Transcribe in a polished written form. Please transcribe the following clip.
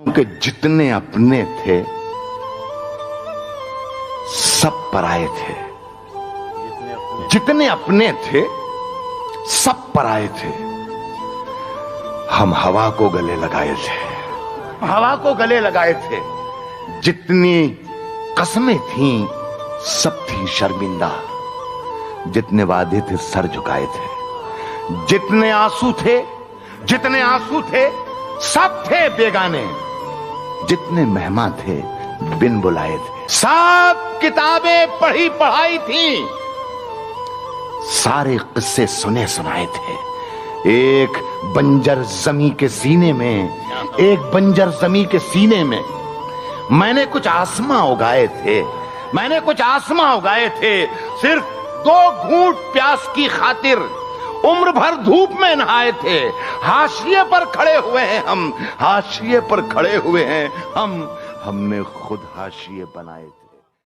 کہ جتنے اپنے تھے سب پرائے تھے، جتنے اپنے تھے سب پرائے تھے۔ ہم ہوا کو گلے لگائے تھے، ہوا کو گلے لگائے تھے۔ جتنی قسمیں تھیں سب تھی شرمندہ، جتنے وعدے تھے سر جھکائے تھے۔ جتنے آنسو تھے، جتنے آنسو تھے سب تھے بیگانے، جتنے مہمان تھے بن بلائے تھے۔ سب کتابیں پڑھی پڑھائی تھیں، سارے قصے سنے سنائے تھے۔ ایک بنجر زمیں کے سینے میں، ایک بنجر زمیں کے سینے میں میں نے کچھ آسماں اگائے تھے، میں نے کچھ آسماں اگائے تھے۔ صرف 2 گھونٹ پیاس کی خاطر عمر بھر دھوپ میں نہائے تھے۔ حاشیے پر کھڑے ہوئے ہیں ہم، حاشیے پر کھڑے ہوئے ہیں ہم نے خود حاشیے بنائے تھے۔